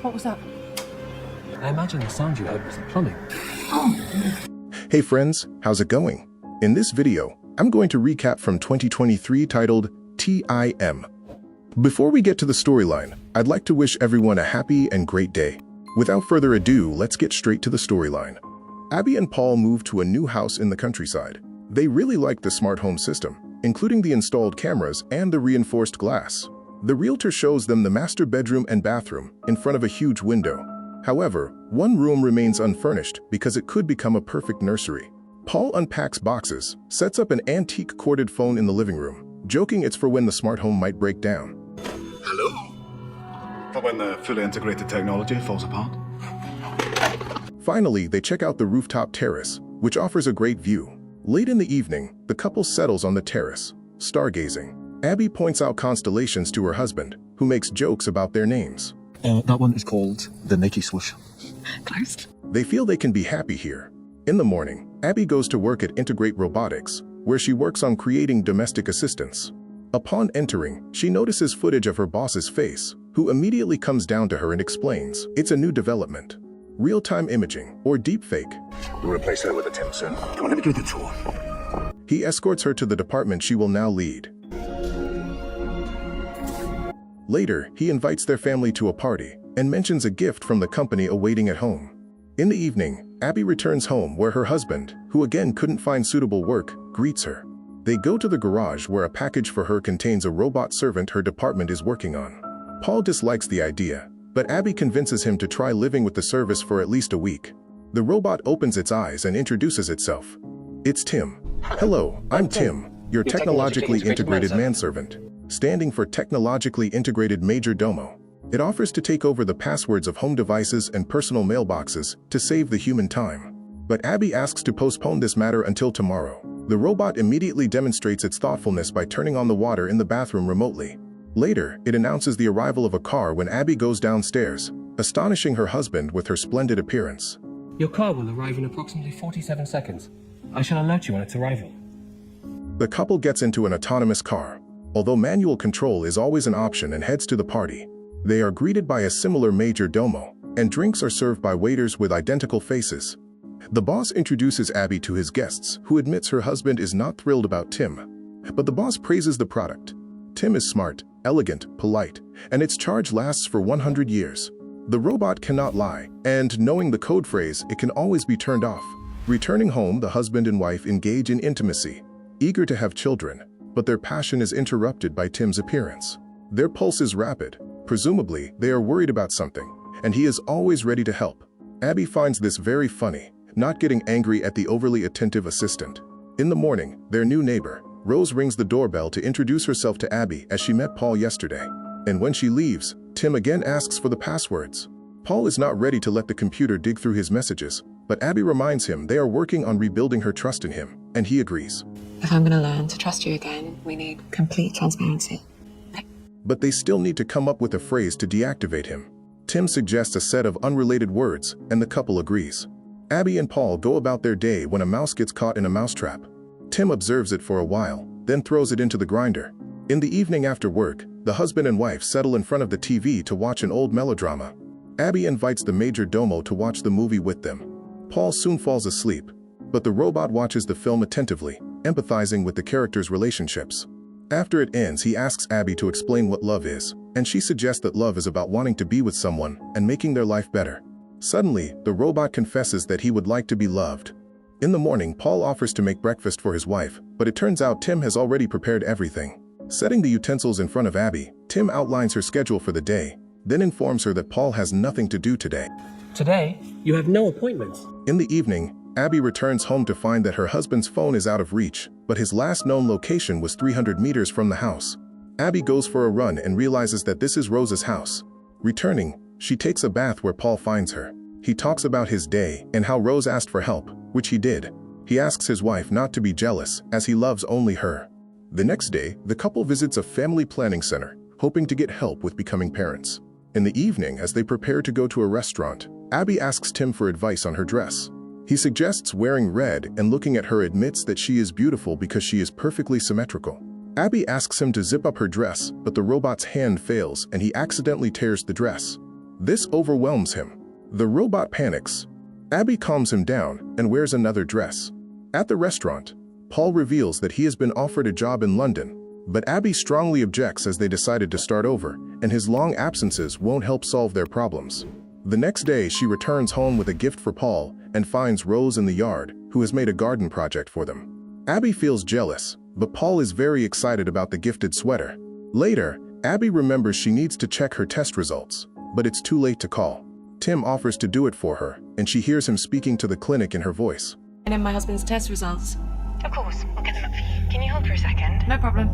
What was that? I imagine the sound you heard was the plumbing. Hey friends, how's it going? In this video, I'm going to recap from 2023 titled T.I.M. Before we get to the storyline, I'd like to wish everyone a happy and great day. Without further ado, let's get straight to the storyline. Abby and Paul move to a new house in the countryside. They really like the smart home system, including the installed cameras and the reinforced glass. The realtor shows them the master bedroom and bathroom in front of a huge window. However, one room remains unfurnished because it could become a perfect nursery. Paul unpacks boxes, sets up an antique corded phone in the living room, joking it's for when the smart home might break down. Hello? For when the fully integrated technology falls apart? Finally, they check out the rooftop terrace, which offers a great view. Late in the evening, the couple settles on the terrace, stargazing. Abby points out constellations to her husband, who makes jokes about their names. That one is called the Nike Swoosh. Close. They feel they can be happy here. In the morning, Abby goes to work at Integrate Robotics, where she works on creating domestic assistants. Upon entering, she notices footage of her boss's face, who immediately comes down to her and explains it's a new development. Real-time imaging, or deepfake. We'll replace her with a T.I.M soon. Come on, let me do the tour. He escorts her to the department she will now lead. Later, he invites their family to a party and mentions a gift from the company awaiting at home. In the evening, Abby returns home where her husband, who again couldn't find suitable work, greets her. They go to the garage where a package for her contains a robot servant her department is working on. Paul dislikes the idea, but Abby convinces him to try living with the service for at least a week. The robot opens its eyes and introduces itself. It's Tim. Hello, I'm Tim, your technologically integrated manservant, standing for Technologically Integrated Major Domo. It offers to take over the passwords of home devices and personal mailboxes to save the human time. But Abby asks to postpone this matter until tomorrow. The robot immediately demonstrates its thoughtfulness by turning on the water in the bathroom remotely. Later, it announces the arrival of a car when Abby goes downstairs, astonishing her husband with her splendid appearance. Your car will arrive in approximately 47 seconds. I shall alert you on its arrival. The couple gets into an autonomous car, although manual control is always an option, and heads to the party. They are greeted by a similar major domo, and drinks are served by waiters with identical faces. The boss introduces Abby to his guests, who admits her husband is not thrilled about Tim. But the boss praises the product. Tim is smart, elegant, polite, and its charge lasts for 100 years. The robot cannot lie, and knowing the code phrase, it can always be turned off. Returning home, the husband and wife engage in intimacy, eager to have children, but their passion is interrupted by Tim's appearance. Their pulse is rapid. Presumably, they are worried about something, and he is always ready to help. Abby finds this very funny, not getting angry at the overly attentive assistant. In the morning, their new neighbor, Rose, rings the doorbell to introduce herself to Abby as she met Paul yesterday. And when she leaves, Tim again asks for the passwords. Paul is not ready to let the computer dig through his messages, but Abby reminds him they are working on rebuilding her trust in him, and he agrees. If I'm going to learn to trust you again, we need complete transparency. But they still need to come up with a phrase to deactivate him. Tim suggests a set of unrelated words, and the couple agrees. Abby and Paul go about their day when a mouse gets caught in a mousetrap. Tim observes it for a while, then throws it into the grinder. In the evening after work, the husband and wife settle in front of the TV to watch an old melodrama. Abby invites the major domo to watch the movie with them. Paul soon falls asleep, but the robot watches the film attentively, empathizing with the characters' relationships. After it ends, he asks Abby to explain what love is, and she suggests that love is about wanting to be with someone and making their life better. Suddenly, the robot confesses that he would like to be loved. In the morning, Paul offers to make breakfast for his wife, but it turns out Tim has already prepared everything. Setting the utensils in front of Abby, Tim outlines her schedule for the day, then informs her that Paul has nothing to do today. Today, you have no appointments. In the evening, Abby returns home to find that her husband's phone is out of reach, but his last known location was 300 meters from the house. Abby goes for a run and realizes that this is Rose's house. Returning, she takes a bath where Paul finds her. He talks about his day and how Rose asked for help, which he did. He asks his wife not to be jealous, as he loves only her. The next day, the couple visits a family planning center, hoping to get help with becoming parents. In the evening, as they prepare to go to a restaurant, Abby asks Tim for advice on her dress. He suggests wearing red, and looking at her admits that she is beautiful because she is perfectly symmetrical. Abby asks him to zip up her dress, but the robot's hand fails and he accidentally tears the dress. This overwhelms him. The robot panics. Abby calms him down and wears another dress. At the restaurant, Paul reveals that he has been offered a job in London, but Abby strongly objects as they decided to start over, and his long absences won't help solve their problems. The next day, she returns home with a gift for Paul and finds Rose in the yard, who has made a garden project for them. Abby feels jealous, but Paul is very excited about the gifted sweater. Later, Abby remembers she needs to check her test results, but it's too late to call. Tim offers to do it for her, and she hears him speaking to the clinic in her voice. And in my husband's test results. Of course, I'll get them up for you. Can you hold for a second? No problem.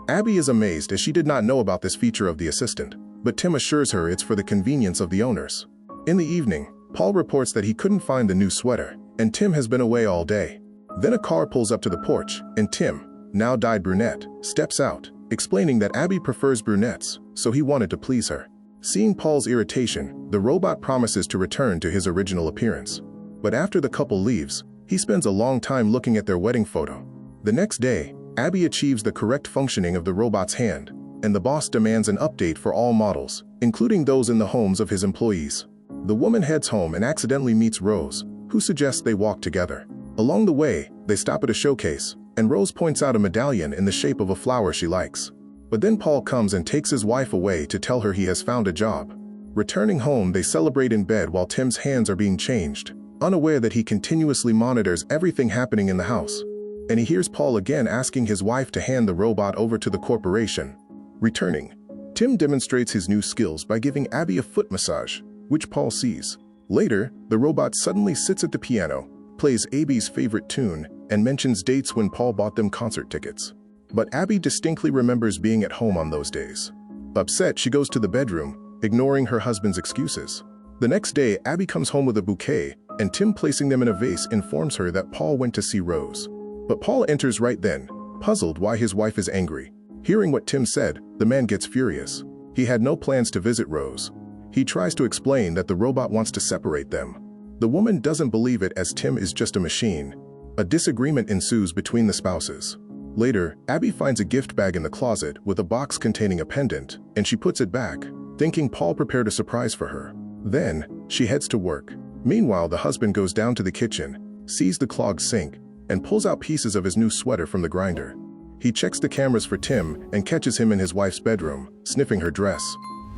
Abby is amazed as she did not know about this feature of the assistant, but Tim assures her it's for the convenience of the owners. In the evening, Paul reports that he couldn't find the new sweater, and Tim has been away all day. Then a car pulls up to the porch, and Tim, now dyed brunette, steps out, explaining that Abby prefers brunettes, so he wanted to please her. Seeing Paul's irritation, the robot promises to return to his original appearance. But after the couple leaves, he spends a long time looking at their wedding photo. The next day, Abby achieves the correct functioning of the robot's hand, and the boss demands an update for all models, including those in the homes of his employees. The woman heads home and accidentally meets Rose, who suggests they walk together. Along the way, they stop at a showcase, and Rose points out a medallion in the shape of a flower she likes. But then Paul comes and takes his wife away to tell her he has found a job. Returning home, they celebrate in bed while Tim's hands are being changed, unaware that he continuously monitors everything happening in the house. And he hears Paul again asking his wife to hand the robot over to the corporation. Returning, Tim demonstrates his new skills by giving Abby a foot massage, which Paul sees. Later, the robot suddenly sits at the piano, plays Abby's favorite tune, and mentions dates when Paul bought them concert tickets. But Abby distinctly remembers being at home on those days. Upset, she goes to the bedroom, ignoring her husband's excuses. The next day, Abby comes home with a bouquet, and Tim, placing them in a vase, informs her that Paul went to see Rose. But Paul enters right then, puzzled why his wife is angry. Hearing what Tim said, the man gets furious. He had no plans to visit Rose. He tries to explain that the robot wants to separate them. The woman doesn't believe it, as Tim is just a machine. A disagreement ensues between the spouses. Later, Abby finds a gift bag in the closet with a box containing a pendant, and she puts it back, thinking Paul prepared a surprise for her. Then, she heads to work. Meanwhile, the husband goes down to the kitchen, sees the clogged sink, and pulls out pieces of his new sweater from the grinder. He checks the cameras for Tim and catches him in his wife's bedroom, sniffing her dress.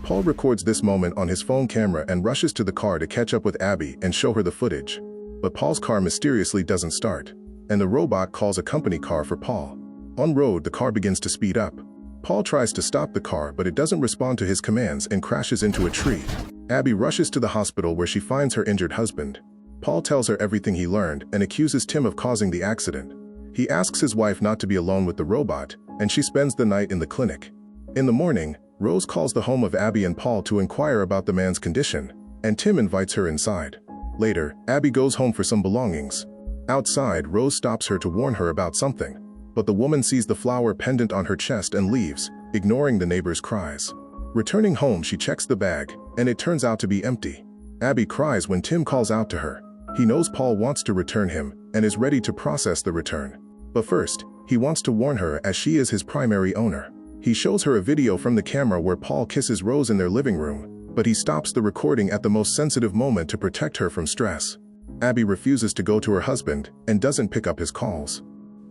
Paul records this moment on his phone camera and rushes to the car to catch up with Abby and show her the footage. But Paul's car mysteriously doesn't start, and the robot calls a company car for Paul. On road, the car begins to speed up. Paul tries to stop the car, but it doesn't respond to his commands and crashes into a tree. Abby rushes to the hospital where she finds her injured husband. Paul tells her everything he learned and accuses Tim of causing the accident. He asks his wife not to be alone with the robot, and she spends the night in the clinic. In the morning, Rose calls the home of Abby and Paul to inquire about the man's condition, and Tim invites her inside. Later, Abby goes home for some belongings. Outside, Rose stops her to warn her about something, but the woman sees the flower pendant on her chest and leaves, ignoring the neighbor's cries. Returning home, she checks the bag, and it turns out to be empty. Abby cries when Tim calls out to her. He knows Paul wants to return him and is ready to process the return. But first, he wants to warn her, as she is his primary owner. He shows her a video from the camera where Paul kisses Rose in their living room, but he stops the recording at the most sensitive moment to protect her from stress. Abby refuses to go to her husband and doesn't pick up his calls.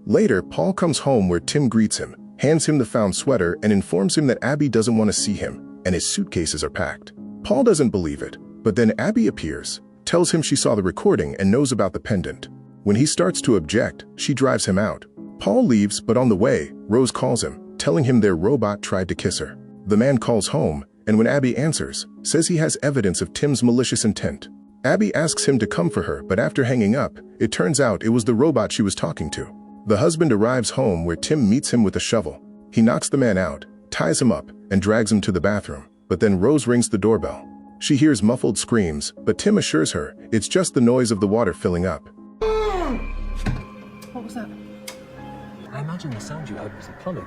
Later, Paul comes home where Tim greets him, hands him the found sweater, and informs him that Abby doesn't want to see him, and his suitcases are packed. Paul doesn't believe it, but then Abby appears, tells him she saw the recording and knows about the pendant. When he starts to object, she drives him out. Paul leaves, but on the way, Rose calls him, telling him their robot tried to kiss her. The man calls home, and when Abby answers, says he has evidence of Tim's malicious intent. Abby asks him to come for her, but after hanging up, it turns out it was the robot she was talking to. The husband arrives home where Tim meets him with a shovel. He knocks the man out, ties him up, and drags him to the bathroom. But then Rose rings the doorbell. She hears muffled screams, but Tim assures her it's just the noise of the water filling up. What was that? I imagine the sound you heard was the plumbing.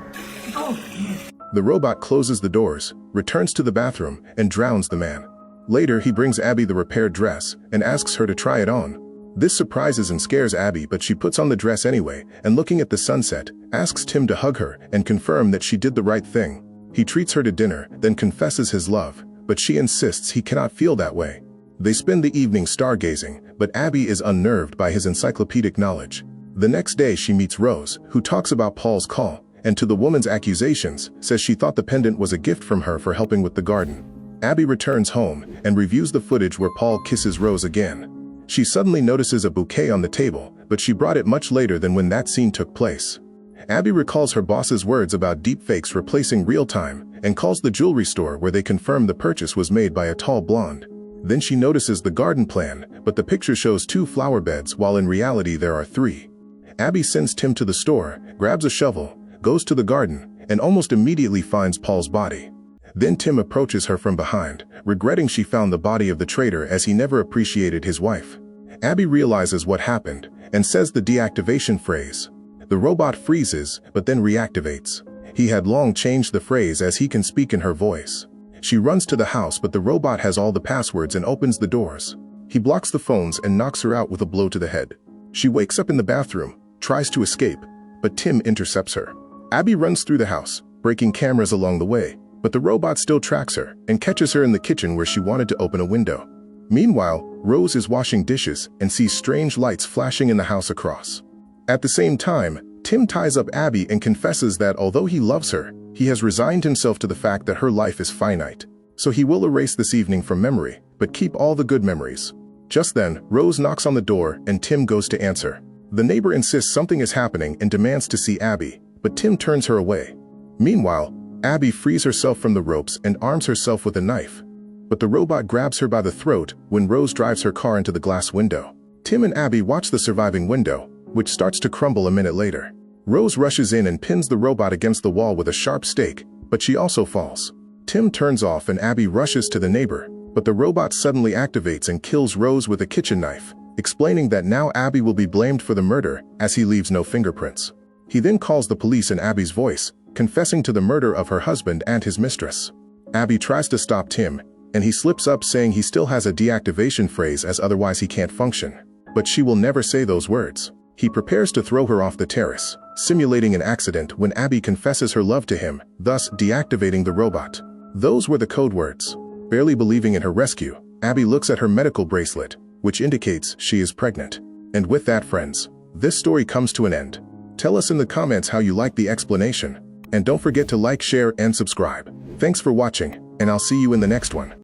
The robot closes the doors, returns to the bathroom, and drowns the man. Later, he brings Abby the repaired dress and asks her to try it on. This surprises and scares Abby, but she puts on the dress anyway, and looking at the sunset, asks Tim to hug her and confirm that she did the right thing. He treats her to dinner, then confesses his love, but she insists he cannot feel that way. They spend the evening stargazing, but Abby is unnerved by his encyclopedic knowledge. The next day she meets Rose, who talks about Paul's call, and to the woman's accusations, says she thought the pendant was a gift from her for helping with the garden. Abby returns home and reviews the footage where Paul kisses Rose again. She suddenly notices a bouquet on the table, but she brought it much later than when that scene took place. Abby recalls her boss's words about deepfakes replacing real time and calls the jewelry store where they confirm the purchase was made by a tall blonde. Then she notices the garden plan, but the picture shows 2 flower beds while in reality there are 3. Abby sends Tim to the store, grabs a shovel, goes to the garden, and almost immediately finds Paul's body. Then Tim approaches her from behind, regretting she found the body of the traitor as he never appreciated his wife. Abby realizes what happened and says the deactivation phrase. The robot freezes, but then reactivates. He had long changed the phrase as he can speak in her voice. She runs to the house, but the robot has all the passwords and opens the doors. He blocks the phones and knocks her out with a blow to the head. She wakes up in the bathroom, tries to escape, but Tim intercepts her. Abby runs through the house, breaking cameras along the way, but the robot still tracks her and catches her in the kitchen where she wanted to open a window. Meanwhile, Rose is washing dishes and sees strange lights flashing in the house across. At the same time, Tim ties up Abby and confesses that although he loves her, he has resigned himself to the fact that her life is finite. So he will erase this evening from memory, but keep all the good memories. Just then, Rose knocks on the door and Tim goes to answer. The neighbor insists something is happening and demands to see Abby, but Tim turns her away. Meanwhile, Abby frees herself from the ropes and arms herself with a knife. But the robot grabs her by the throat when Rose drives her car into the glass window. Tim and Abby watch the surviving window, which starts to crumble a minute later. Rose rushes in and pins the robot against the wall with a sharp stake, but she also falls. Tim turns off and Abby rushes to the neighbor, but the robot suddenly activates and kills Rose with a kitchen knife, explaining that now Abby will be blamed for the murder as he leaves no fingerprints. He then calls the police in Abby's voice, confessing to the murder of her husband and his mistress. Abby tries to stop Tim, and he slips up saying he still has a deactivation phrase as otherwise he can't function. But she will never say those words. He prepares to throw her off the terrace, simulating an accident when Abby confesses her love to him, thus deactivating the robot. Those were the code words. Barely believing in her rescue, Abby looks at her medical bracelet, which indicates she is pregnant. And with that, friends, this story comes to an end. Tell us in the comments how you like the explanation. And don't forget to like, share, and subscribe. Thanks for watching, and I'll see you in the next one.